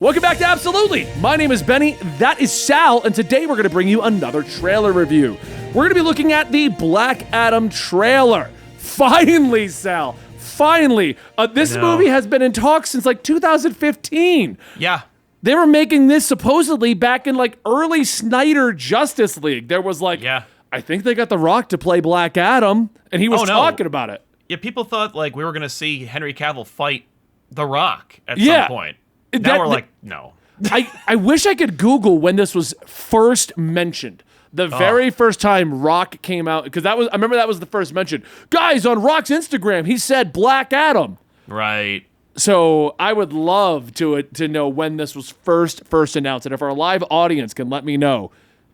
Welcome back to Absolutely. My name is Benny, that is Sal, and today we're going to bring you another trailer review. We're going to be looking at the Black Adam trailer. Finally, Sal, finally. This movie has been in talks since like 2015. Yeah. They were making this supposedly back in like early Snyder Justice League. There was like, I think they got The Rock to play Black Adam, and he was talking about it. Yeah, people thought like we were going to see Henry Cavill fight The Rock at some point. Now we're like, no. I wish I could Google when this was first mentioned. The very first time Rock came out, because I remember that was the first mention. Guys, on Rock's Instagram, he said Black Adam. Right. So I would love to know when this was first announced, and if our live audience can let me know,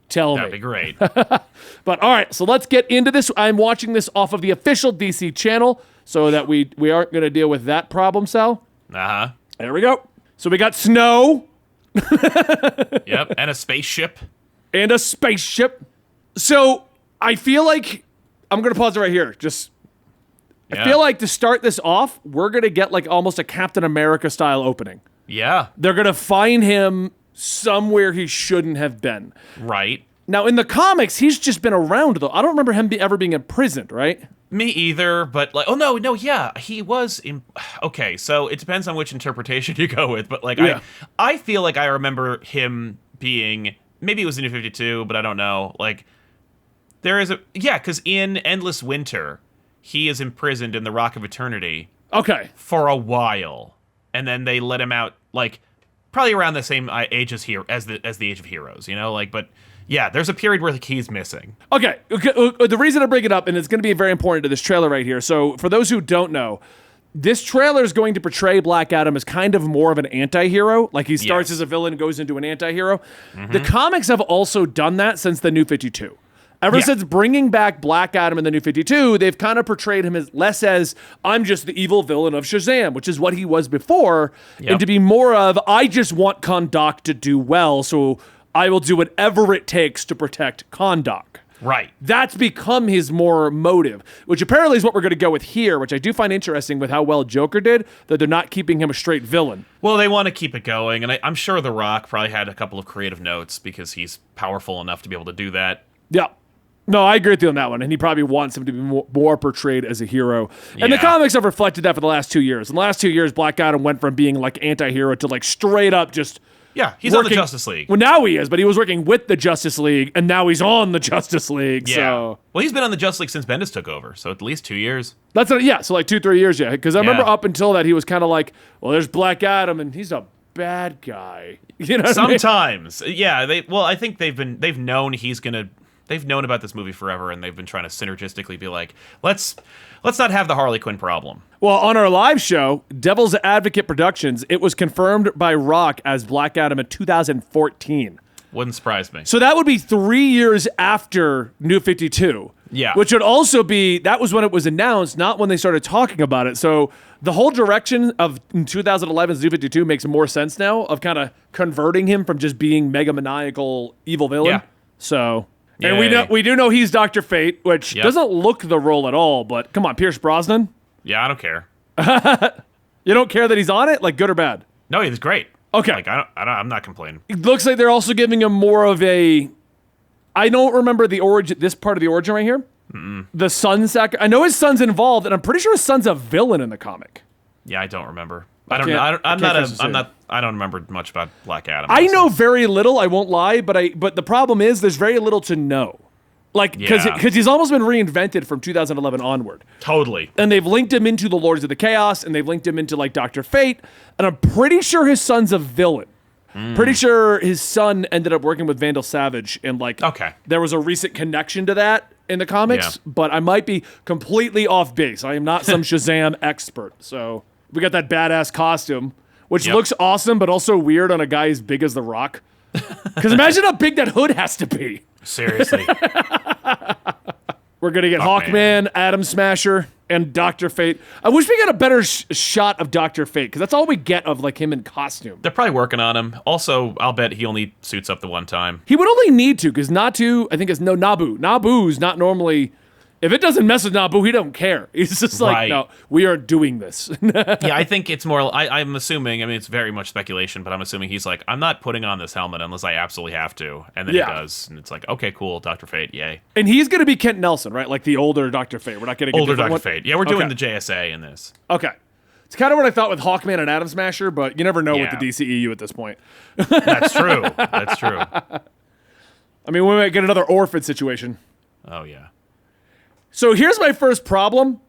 tell me. That'd be great. But all right, so let's get into this. I'm watching this off of the official DC channel, so that we aren't going to deal with that problem, Sal. Uh-huh. There we go. So we got snow. Yep, and a spaceship. And a spaceship. So I feel like I'm going to pause it right here. I feel like to start this off, we're going to get like almost a Captain America style opening. Yeah. They're going to find him somewhere he shouldn't have been. Right. Now, in the comics, he's just been around, though. I don't remember him ever being imprisoned, right? Me either, but like, he was okay, so it depends on which interpretation you go with, but like, I feel like I remember him being, maybe it was in New 52, but I don't know, like, there is because in Endless Winter, he is imprisoned in the Rock of Eternity. Okay. For a while, and then they let him out, like, probably around the same age as the Age of Heroes, you know, like, but... Yeah, there's a period where he's missing. Okay. The reason I bring it up, and it's going to be very important to this trailer right here. So for those who don't know, this trailer is going to portray Black Adam as kind of more of an anti-hero. Like he starts as a villain and goes into an anti-hero. Mm-hmm. The comics have also done that since the New 52. Ever since bringing back Black Adam in the New 52, they've kind of portrayed him as less as, I'm just the evil villain of Shazam, which is what he was before, and to be more of, I just want Kahndaq to do well, so... I will do whatever it takes to protect Kahndaq. Right. That's become his more motive, which apparently is what we're going to go with here, which I do find interesting with how well Joker did, that they're not keeping him a straight villain. Well, they want to keep it going, and I'm sure The Rock probably had a couple of creative notes because he's powerful enough to be able to do that. Yeah. No, I agree with you on that one, and he probably wants him to be more portrayed as a hero. And the comics have reflected that for the last 2 years. In the last 2 years, Black Adam went from being like anti-hero to like straight up just... Yeah, he's on the Justice League. Well, now he is, but he was working with the Justice League, and now he's on the Justice League. Yeah. So. Well, he's been on the Justice League since Bendis took over, so at least 2 years. So like 2-3 years, Because I remember up until that, he was kind of like, well, there's Black Adam, and he's a bad guy. You know what Sometimes. I mean? Yeah, I think they've known about this movie forever, and they've been trying to synergistically be like, let's not have the Harley Quinn problem. Well, on our live show, Devil's Advocate Productions, it was confirmed by Rock as Black Adam in 2014. Wouldn't surprise me. So that would be 3 years after New 52. Yeah. Which would also be, that was when it was announced, not when they started talking about it. So the whole direction of 2011's New 52 makes more sense now, of kind of converting him from just being mega maniacal evil villain. Yeah. So... And we do know he's Dr. Fate, which doesn't look the role at all, but come on, Pierce Brosnan? Yeah, I don't care. You don't care that he's on it? Like, good or bad? No, he's great. Okay. Like, I'm not complaining. It looks like they're also giving him more of a... I don't remember the origin, this part of the origin right here. Mm-mm. The son I know his son's involved, and I'm pretty sure his son's a villain in the comic. Yeah, I don't remember. I don't remember much about Black Adam. I know very little, I won't lie, but the problem is there's very little to know. Like, because he's almost been reinvented from 2011 onward. Totally. And they've linked him into the Lords of the Chaos, and they've linked him into, like, Dr. Fate, and I'm pretty sure his son's a villain. Pretty sure his son ended up working with Vandal Savage, and, like, there was a recent connection to that in the comics, but I might be completely off base. I am not some Shazam expert, so... We got that badass costume, which looks awesome, but also weird on a guy as big as The Rock. Because imagine how big that hood has to be. Seriously. We're going to get Hawkman, Atom Smasher, and Dr. Fate. I wish we got a better shot of Dr. Fate, because that's all we get of like him in costume. They're probably working on him. Also, I'll bet he only suits up the one time. He would only need to, because Natu, I think, is Nabu. Nabu's not normally if it doesn't mess with Naboo, he don't care. He's just like, Right. no, we are doing this. Yeah, I think it's more. I'm assuming. I mean, it's very much speculation, but I'm assuming he's like, I'm not putting on this helmet unless I absolutely have to, and then Yeah. he does, and it's like, okay, cool, Dr. Fate, yay. And he's going to be Kent Nelson, right? Like the older Dr. Fate. We're not getting Older a different Dr. one? Fate. Yeah, we're doing Okay. the JSA in this. Okay. It's kind of what I thought with Hawkman and Atom Smasher, but you never know Yeah. with the DCEU at this point. That's true. That's true. I mean, we might get another orphan situation. Oh yeah. So here's my first problem.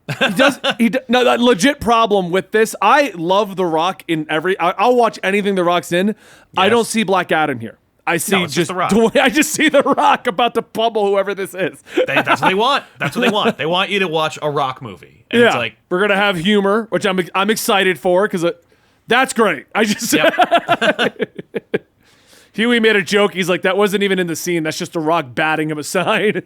No, that legit problem with this. I love The Rock in I'll watch anything The Rock's in. I Yes. don't see Black Adam here. I see it's just The Rock. I just see The Rock about to pummel whoever this is. That's what they want. That's what they want. They want you to watch a Rock movie. And it's like, we're gonna have humor, which I'm excited for because that's great. I just yep. Huey made a joke. He's like, that wasn't even in the scene. That's just The Rock batting him aside.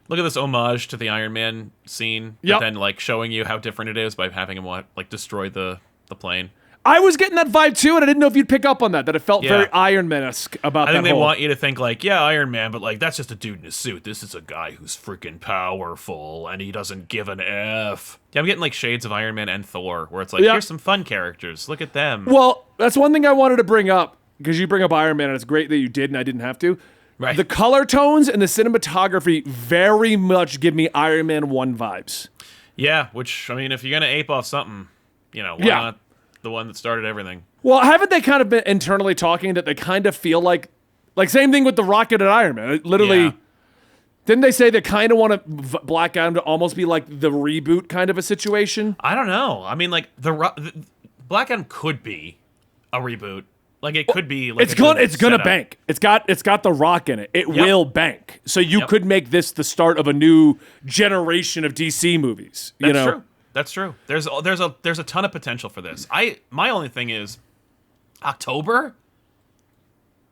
Look at this homage to the Iron Man scene, Yep. but then like showing you how different it is by having him like destroy the plane. I was getting that vibe too, and I didn't know if you'd pick up on that. That it felt Yeah. very Iron Man-esque about I that think they whole. want you to think like, yeah, Iron Man, but like that's just a dude in a suit. This is a guy who's freaking powerful, and he doesn't give an F. Yeah, I'm getting like shades of Iron Man and Thor, where it's like, Yeah. here's some fun characters. Look at them. Well, that's one thing I wanted to bring up because you bring up Iron Man, and it's great that you did, and I didn't have to. Right. The color tones and the cinematography very much give me Iron Man 1 vibes. Yeah, which I mean, if you're gonna ape off something, why Yeah. not the one that started everything? Well, haven't they kind of been internally talking that they kind of feel like same thing with the Rocket and Iron Man? It literally, Yeah. didn't they say they kind of want Black Adam to almost be like the reboot kind of a situation? I don't know. I mean, like the Black Adam could be a reboot. Like it could be. Like It's gonna bank. It's got the Rock in it. It Yep. will bank. So you Yep. could make this the start of a new generation of DC movies. That's true. That's true. There's a ton of potential for this. My only thing is October.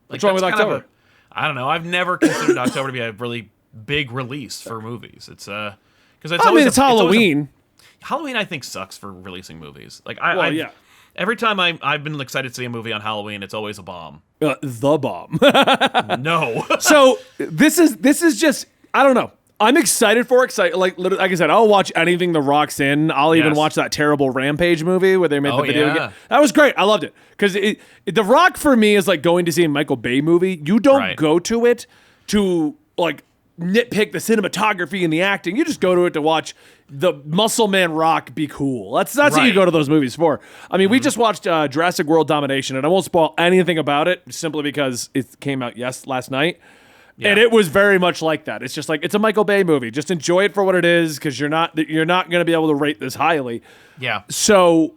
What's wrong with that's kind of October? I don't know. I've never considered October to be a really big release for movies. It's because it's I always mean, it's Halloween. Halloween I think sucks for releasing movies. Like Yeah. Every time I've been excited to see a movie on Halloween, it's always a bomb. The bomb. No. So this is just, I don't know. I'm excited for it. Like I said, I'll watch anything The Rock's in. I'll even Yes. watch that terrible Rampage movie where they made Oh, the video yeah. game. That was great. I loved it. Because The Rock for me is like going to see a Michael Bay movie. You don't Right. go to it to like nitpick the cinematography and the acting. You just go to it to watch the Muscle Man Rock be cool. That's what you Right. go to those movies for. I mean, we just watched Jurassic World Domination, and I won't spoil anything about it simply because it came out last night. Yeah. And it was very much like that. It's just like it's a Michael Bay movie. Just enjoy it for what it is, because you're not going to be able to rate this highly. Yeah. So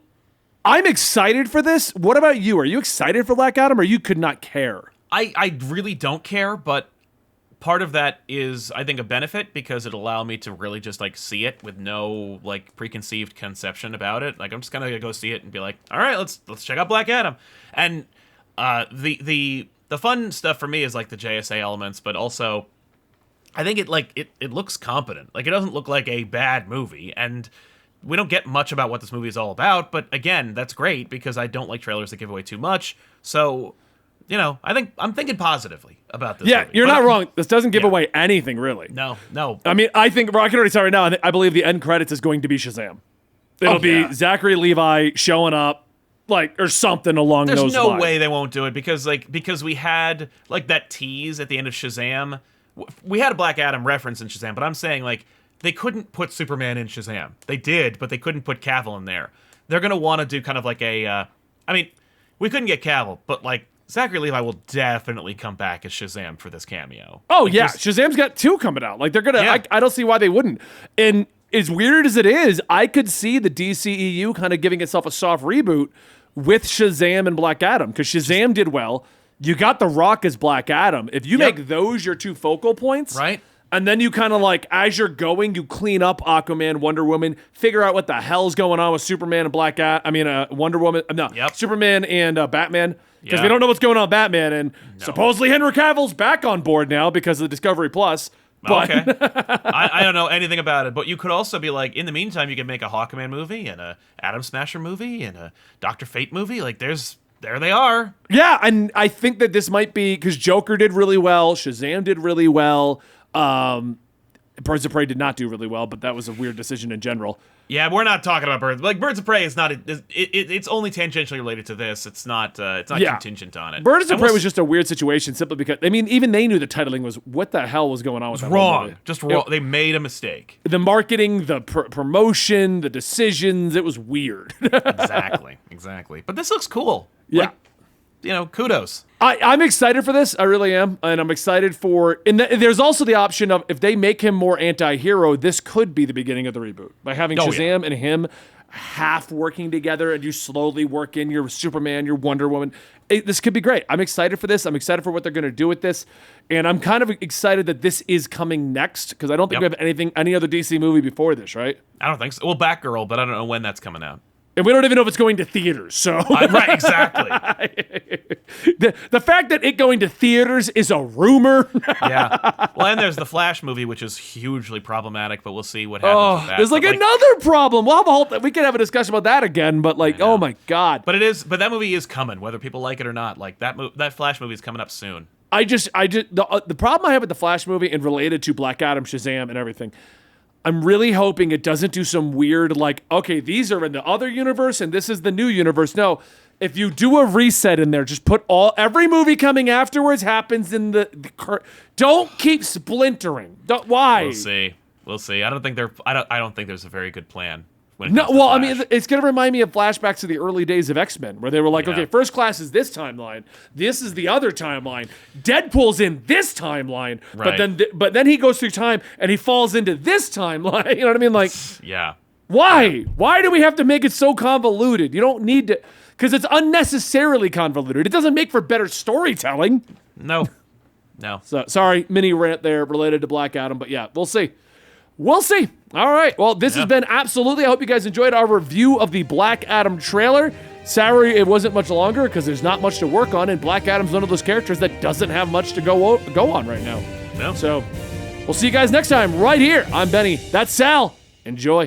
I'm excited for this. What about you? Are you excited for Black Adam, or you could not care? I really don't care, but part of that is I think a benefit because it'll allow me to really just like see it with no like preconceived conception about it. Like I'm just gonna go see it and be like, all right, let's check out Black Adam. And the fun stuff for me is like the JSA elements, but also I think it looks competent. Like it doesn't look like a bad movie, and we don't get much about what this movie is all about. But again, that's great because I don't like trailers that give away too much. So, I'm thinking positively about this. Yeah, movie. you're But not I'm- wrong. This doesn't give yeah. away anything, really. No. I mean, I think, I can already tell right now, I believe the end credits is going to be Shazam. It'll be yeah. Zachary Levi showing up, or something along There's those no lines. way they won't do it because we had like that tease at the end of Shazam. We had a Black Adam reference in Shazam, but I'm saying like they couldn't put Superman in Shazam. They did, but they couldn't put Cavill in there. They're gonna want to do kind of like a. I mean, we couldn't get Cavill, but like Zachary Levi will definitely come back as Shazam for this cameo. Oh, Like, yeah. there's- Shazam's got 2 coming out. Like, they're going to, Yeah. I don't see why they wouldn't. And as weird as it is, I could see the DCEU kind of giving itself a soft reboot with Shazam and Black Adam, because Shazam did well. You got The Rock as Black Adam. If you Yep. make those your 2 focal points, Right. and then you kind of like, as you're going, you clean up Aquaman, Wonder Woman, figure out what the hell's going on with Superman and Wonder Woman. No, Yep. Superman and Batman. Because Yeah. we don't know what's going on with Batman, and supposedly Henry Cavill's back on board now because of Discovery Plus. But Okay. I don't know anything about it, but you could also be like, in the meantime, you can make a Hawkman movie and a Atom Smasher movie and a Dr. Fate movie. Like, there they are. yeah, and I think that this might be because Joker did really well, Shazam did really well. Birds of Prey did not do really well, but that was a weird decision in general. Yeah, we're not talking about Birds of Prey is not. It's only tangentially related to this. It's not contingent on it. Birds of Prey was just a weird situation simply because even they knew the titling was what the hell was going on with that wrong. movie. Just wrong. They made a mistake. The marketing, the promotion, the decisions, it was weird. Exactly. But this looks cool. Yeah. Kudos. I'm excited for this. I really am. And I'm excited for... And there's also the option of, if they make him more anti-hero, this could be the beginning of the reboot. By having Shazam and him half working together, and you slowly work in your Superman, your Wonder Woman. This could be great. I'm excited for this. I'm excited for what they're going to do with this. And I'm kind of excited that this is coming next, because I don't think we have any other DC movie before this, right? I don't think so. Well, Batgirl, but I don't know when that's coming out. And we don't even know if it's going to theaters, so... Right, exactly. The fact that it going to theaters is a rumor. Yeah. Well, and there's the Flash movie, which is hugely problematic, but we'll see what happens with that. There's another problem. We'll have a whole... We can have a discussion about that again, but oh my God. But that movie is coming, whether people like it or not. Like, that Flash movie is coming up soon. The problem I have with the Flash movie, and related to Black Adam, Shazam, and everything... I'm really hoping it doesn't do some weird, okay, these are in the other universe and this is the new universe. No, if you do a reset in there, just put every movie coming afterwards happens in the don't keep splintering. Why? We'll see. I don't think there's a very good plan. No, well, I mean, it's going to remind me of flashbacks to the early days of X-Men, where they were like, okay, First Class is this timeline, this is the other timeline, Deadpool's in this timeline, right. but then he goes through time and he falls into this timeline. You know what I mean? Yeah. Why? Yeah. Why do we have to make it so convoluted? You don't need to, because it's unnecessarily convoluted. It doesn't make for better storytelling. No. So sorry, mini rant there related to Black Adam, but yeah, we'll see. We'll see. All right. Well, this has been absolutely. I hope you guys enjoyed our review of the Black Adam trailer. Sorry it wasn't much longer because there's not much to work on, and Black Adam's one of those characters that doesn't have much to go on right now. No. So we'll see you guys next time right here. I'm Benny. That's Sal. Enjoy.